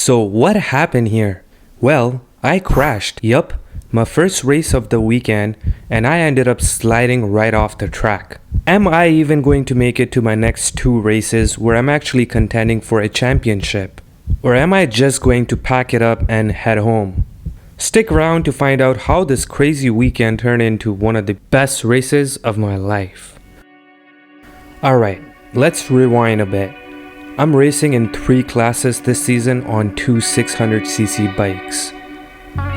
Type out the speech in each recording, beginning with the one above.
So what happened here? Well, I crashed. Yup, my first race of the weekend, and I ended up sliding right off the track. Am I even going to make it to my next 2 races where I'm actually contending for a championship? Or am I just going to pack it up and head home? Stick around to find out how this crazy weekend turned into one of the best races of my life. Alright, let's rewind a bit. I'm racing in 3 classes this season on 2 600cc bikes.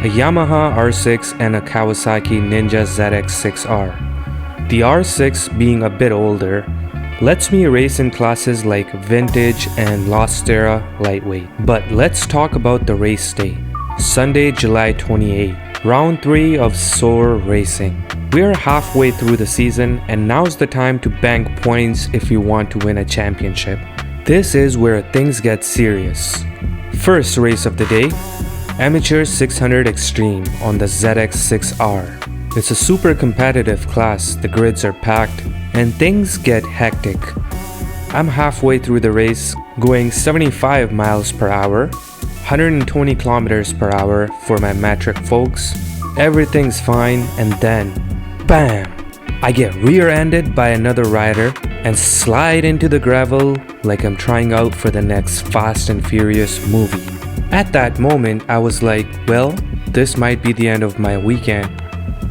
A Yamaha R6 and a Kawasaki Ninja ZX6R. The R6, being a bit older, lets me race in classes like vintage and Lost Era lightweight. But let's talk about the race day. Sunday, July 28, round 3 of SOAR Racing. We're halfway through the season and now's the time to bank points if you want to win a championship. This is where things get serious. First race of the day, Amateur 600 Extreme on the ZX6R. It's a super competitive class, the grids are packed, and things get hectic. I'm halfway through the race, going 75 miles per hour, 120 kilometers per hour for my metric folks. Everything's fine, and then, BAM! I get rear-ended by another rider and slide into the gravel like I'm trying out for the next Fast and Furious movie. At that moment, I was like, well, this might be the end of my weekend.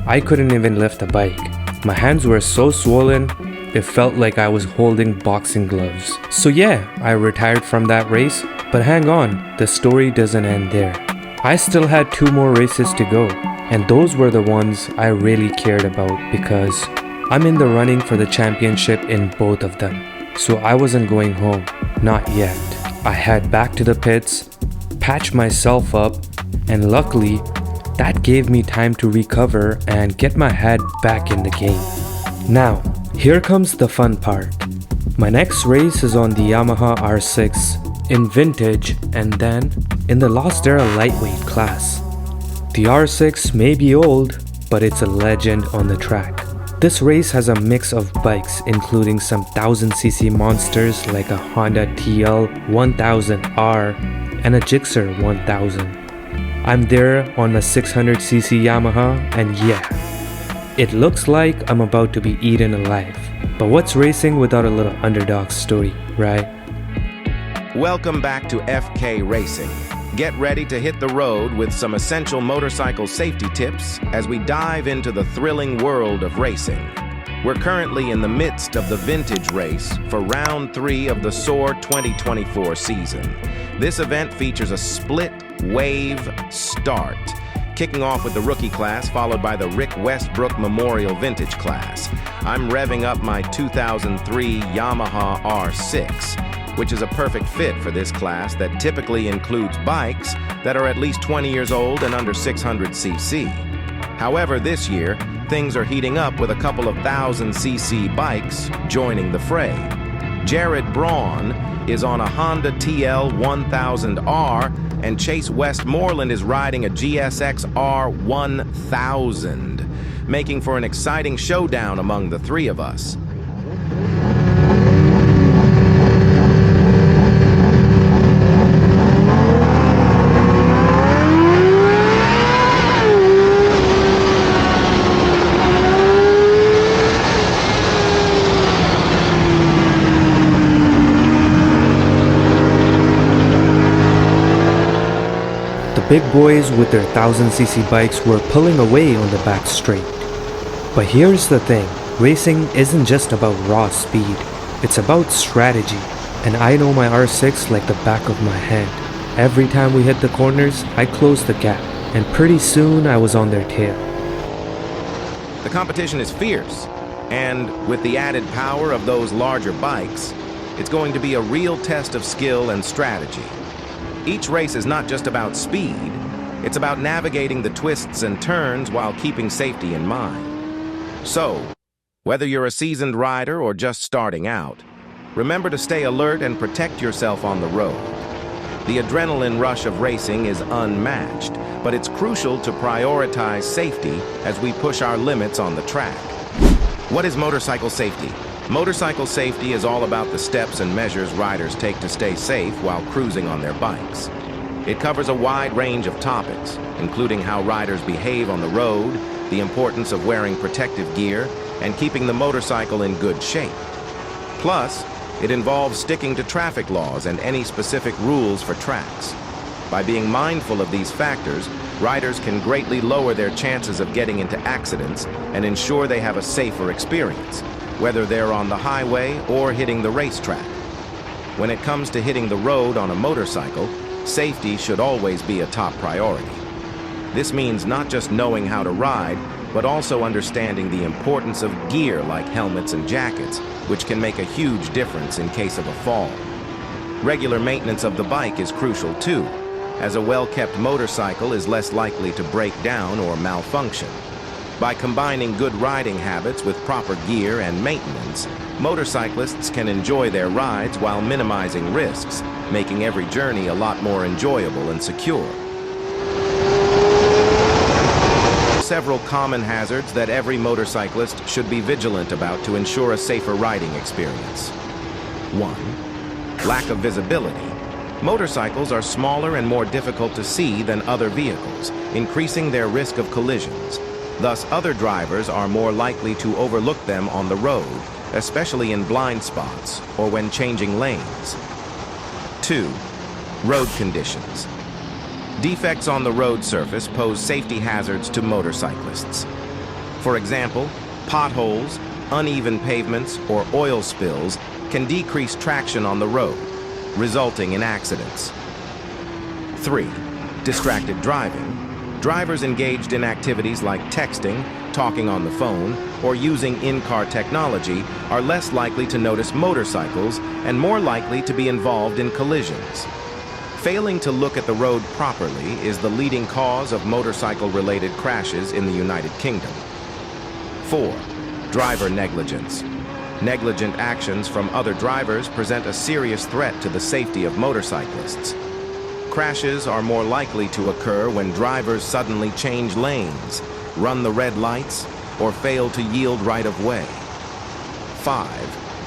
I couldn't even lift the bike. My hands were so swollen, it felt like I was holding boxing gloves. So yeah, I retired from that race, but hang on, the story doesn't end there. I still had 2 more races to go, and those were the ones I really cared about because I'm in the running for the championship in both of them. So I wasn't going home, not yet. I head back to the pits, patch myself up, and luckily, that gave me time to recover and get my head back in the game. Now, here comes the fun part. My next race is on the Yamaha R6 in vintage and then in the Lost Era lightweight class. The R6 may be old, but it's a legend on the track. This race has a mix of bikes including some 1000cc monsters like a Honda TL 1000R and a Gixxer 1000. I'm there on a 600cc Yamaha and yeah, it looks like I'm about to be eaten alive. But what's racing without a little underdog story, right? Welcome back to FK Racing. Get ready to hit the road with some essential motorcycle safety tips as we dive into the thrilling world of racing. We're currently in the midst of the vintage race for round 3 of the SOAR 2024 season. This event features a split wave start, kicking off with the rookie class followed by the Rick Westbrook Memorial Vintage class. I'm revving up my 2003 Yamaha R6, which is a perfect fit for this class that typically includes bikes that are at least 20 years old and under 600cc. However, this year, things are heating up with a couple of 1000cc bikes joining the fray. Jared Braun is on a Honda TL 1000R and Chase Westmoreland is riding a GSX-R 1000, making for an exciting showdown among the 3 of us. The big boys with their 1000cc bikes were pulling away on the back straight. But here's the thing, racing isn't just about raw speed, it's about strategy. And I know my R6 like the back of my hand. Every time we hit the corners, I closed the gap, and pretty soon I was on their tail. The competition is fierce, and with the added power of those larger bikes, it's going to be a real test of skill and strategy. Each race is not just about speed, it's about navigating the twists and turns while keeping safety in mind. So, whether you're a seasoned rider or just starting out, remember to stay alert and protect yourself on the road. The adrenaline rush of racing is unmatched, but it's crucial to prioritize safety as we push our limits on the track. What is motorcycle safety? Motorcycle safety is all about the steps and measures riders take to stay safe while cruising on their bikes. It covers a wide range of topics, including how riders behave on the road, the importance of wearing protective gear, and keeping the motorcycle in good shape. Plus, it involves sticking to traffic laws and any specific rules for tracks. By being mindful of these factors, riders can greatly lower their chances of getting into accidents and ensure they have a safer experience, whether they're on the highway or hitting the racetrack. When it comes to hitting the road on a motorcycle, safety should always be a top priority. This means not just knowing how to ride, but also understanding the importance of gear like helmets and jackets, which can make a huge difference in case of a fall. Regular maintenance of the bike is crucial too, as a well-kept motorcycle is less likely to break down or malfunction. By combining good riding habits with proper gear and maintenance, motorcyclists can enjoy their rides while minimizing risks, making every journey a lot more enjoyable and secure. Several common hazards that every motorcyclist should be vigilant about to ensure a safer riding experience. 1. Lack of visibility. Motorcycles are smaller and more difficult to see than other vehicles, increasing their risk of collisions. Thus, other drivers are more likely to overlook them on the road, especially in blind spots or when changing lanes. 2. Road conditions. Defects on the road surface pose safety hazards to motorcyclists. For example, potholes, uneven pavements, or oil spills can decrease traction on the road, resulting in accidents. 3. Distracted driving. Drivers engaged in activities like texting, talking on the phone, or using in-car technology are less likely to notice motorcycles and more likely to be involved in collisions. Failing to look at the road properly is the leading cause of motorcycle-related crashes in the United Kingdom. 4. Driver negligence. Negligent actions from other drivers present a serious threat to the safety of motorcyclists. Crashes are more likely to occur when drivers suddenly change lanes, run the red lights, or fail to yield right of way. 5.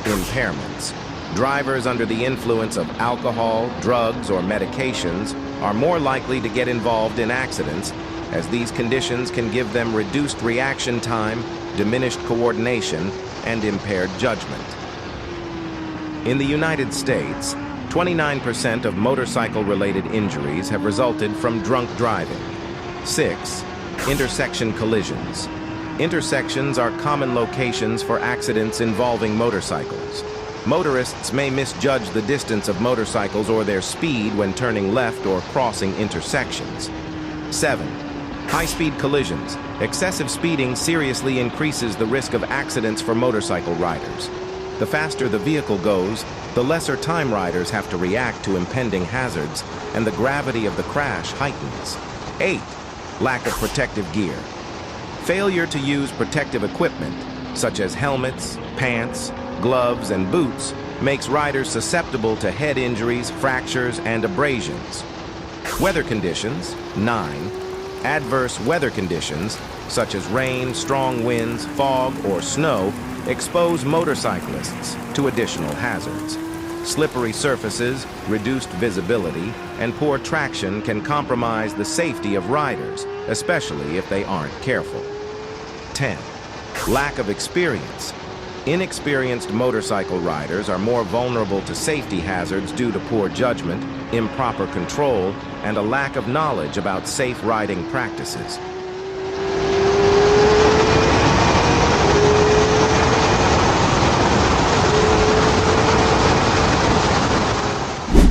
Impairments. Drivers under the influence of alcohol, drugs, or medications are more likely to get involved in accidents, as these conditions can give them reduced reaction time, diminished coordination, and impaired judgment. In the United States, 29% of motorcycle-related injuries have resulted from drunk driving. 6. Intersection collisions. Intersections are common locations for accidents involving motorcycles. Motorists may misjudge the distance of motorcycles or their speed when turning left or crossing intersections. 7. High-speed collisions. Excessive speeding seriously increases the risk of accidents for motorcycle riders. The faster the vehicle goes, the lesser time riders have to react to impending hazards, and the gravity of the crash heightens. 8. Lack of protective gear. Failure to use protective equipment, such as helmets, pants, gloves, and boots, makes riders susceptible to head injuries, fractures, and abrasions. Weather conditions. 9. Adverse weather conditions, such as rain, strong winds, fog, or snow, expose motorcyclists to additional hazards. Slippery surfaces, reduced visibility, and poor traction can compromise the safety of riders, especially if they aren't careful. 10. Lack of experience. Inexperienced motorcycle riders are more vulnerable to safety hazards due to poor judgment, improper control, and a lack of knowledge about safe riding practices.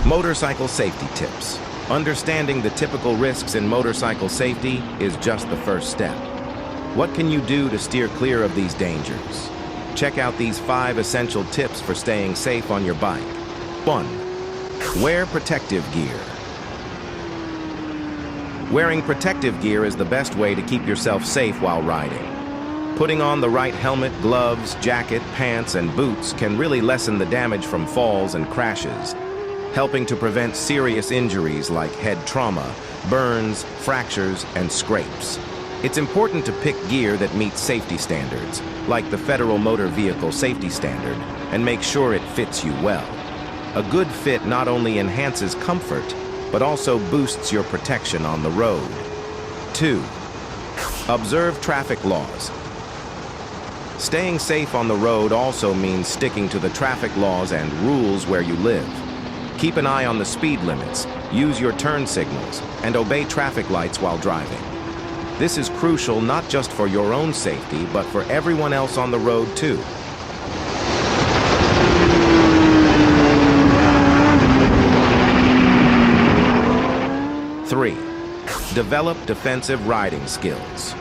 Motorcycle safety tips. Understanding the typical risks in motorcycle safety is just the first step. What can you do to steer clear of these dangers? Check out these 5 essential tips for staying safe on your bike. 1. Wear protective gear. Wearing protective gear is the best way to keep yourself safe while riding. Putting on the right helmet, gloves, jacket, pants, and boots can really lessen the damage from falls and crashes, helping to prevent serious injuries like head trauma, burns, fractures, and scrapes. It's important to pick gear that meets safety standards, like the Federal Motor Vehicle Safety Standard, and make sure it fits you well. A good fit not only enhances comfort, but also boosts your protection on the road. 2. Observe traffic laws. Staying safe on the road also means sticking to the traffic laws and rules where you live. Keep an eye on the speed limits, use your turn signals, and obey traffic lights while driving. This is crucial not just for your own safety, but for everyone else on the road too. 3. Develop defensive riding skills.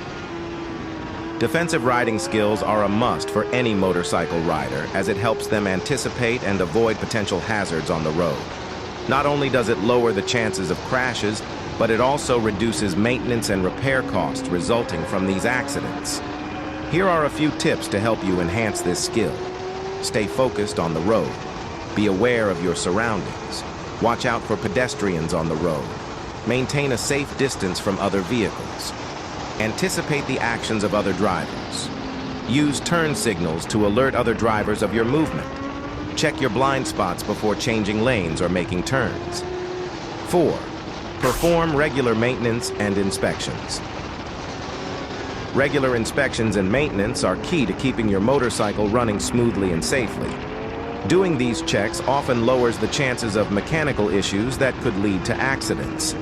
Defensive riding skills are a must for any motorcycle rider, as it helps them anticipate and avoid potential hazards on the road. Not only does it lower the chances of crashes, but it also reduces maintenance and repair costs resulting from these accidents. Here are a few tips to help you enhance this skill. Stay focused on the road. Be aware of your surroundings. Watch out for pedestrians on the road. Maintain a safe distance from other vehicles. Anticipate the actions of other drivers. Use turn signals to alert other drivers of your movement. Check your blind spots before changing lanes or making turns. 4. Perform regular maintenance and inspections. Regular inspections and maintenance are key to keeping your motorcycle running smoothly and safely. Doing these checks often lowers the chances of mechanical issues that could lead to accidents.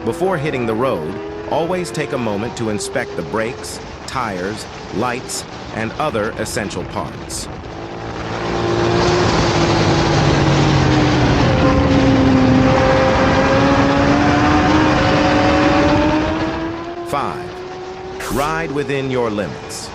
Before hitting the road, always take a moment to inspect the brakes, tires, lights, and other essential parts. Ride within your limits.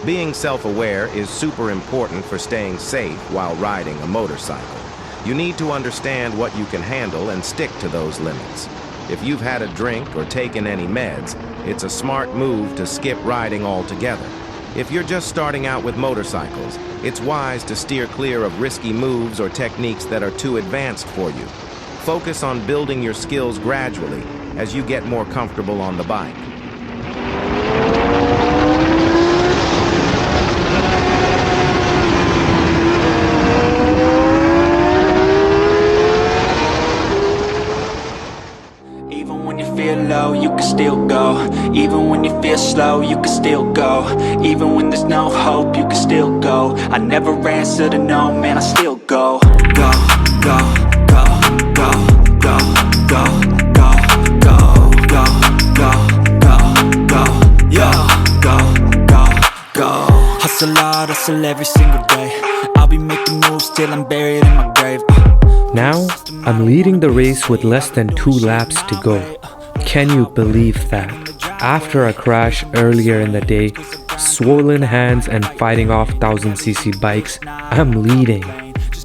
Being self-aware is super important for staying safe while riding a motorcycle. You need to understand what you can handle and stick to those limits. If you've had a drink or taken any meds, it's a smart move to skip riding altogether. If you're just starting out with motorcycles, it's wise to steer clear of risky moves or techniques that are too advanced for you. Focus on building your skills gradually as you get more comfortable on the bike. You can still go. Even when you feel slow, you can still go. Even when there's no hope, you can still go. I never answer to no, man, I still go. Go, go, go, go, go, go, go, go, go, go, go, go, yo, go. Hustle hard, hustle every single day. I'll be making moves till I'm buried in my grave. Now, I'm leading the race with less than 2 laps to go. Can you believe that? After a crash earlier in the day, swollen hands and fighting off 1000cc bikes, I'm leading.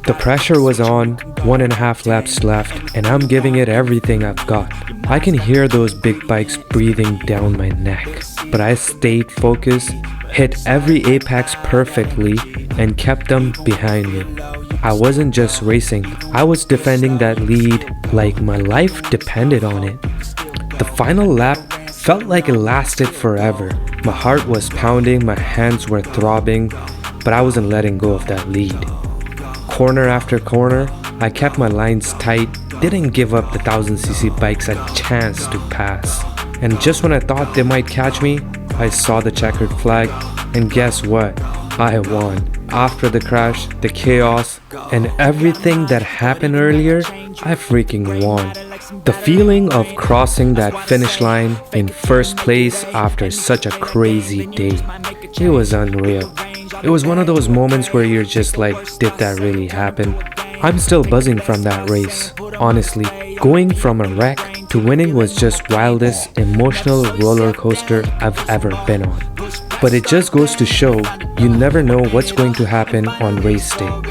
The pressure was on, 1.5 laps left, and I'm giving it everything I've got. I can hear those big bikes breathing down my neck, but I stayed focused, hit every apex perfectly, and kept them behind me. I wasn't just racing, I was defending that lead like my life depended on it. The final lap felt like it lasted forever. My heart was pounding, my hands were throbbing, but I wasn't letting go of that lead. Corner after corner, I kept my lines tight, didn't give up the 1000cc bikes a chance to pass. And just when I thought they might catch me, I saw the checkered flag, and guess what? I won. After the crash, the chaos, and everything that happened earlier, I freaking won. The feeling of crossing that finish line in first place after such a crazy day, it was unreal. It was one of those moments where you're just like, did that really happen? I'm still buzzing from that race. Honestly, going from a wreck to winning was just wildest emotional roller coaster I've ever been on. But it just goes to show you never know what's going to happen on race day.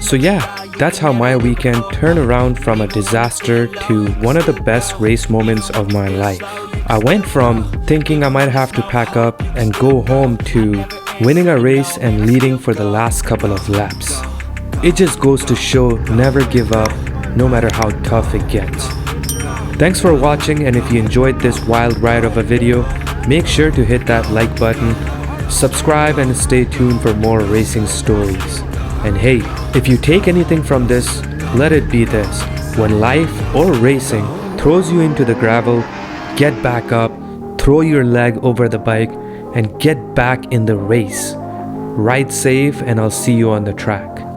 So yeah, that's how my weekend turned around from a disaster to one of the best race moments of my life. I went from thinking I might have to pack up and go home to winning a race and leading for the last couple of laps. It just goes to show never give up, no matter how tough it gets. Thanks for watching, and if you enjoyed this wild ride of a video, make sure to hit that like button, subscribe, and stay tuned for more racing stories. And hey, if you take anything from this, let it be this: When life or racing throws you into the gravel, get back up, throw your leg over the bike, and get back in the race. Ride safe, and I'll see you on the track.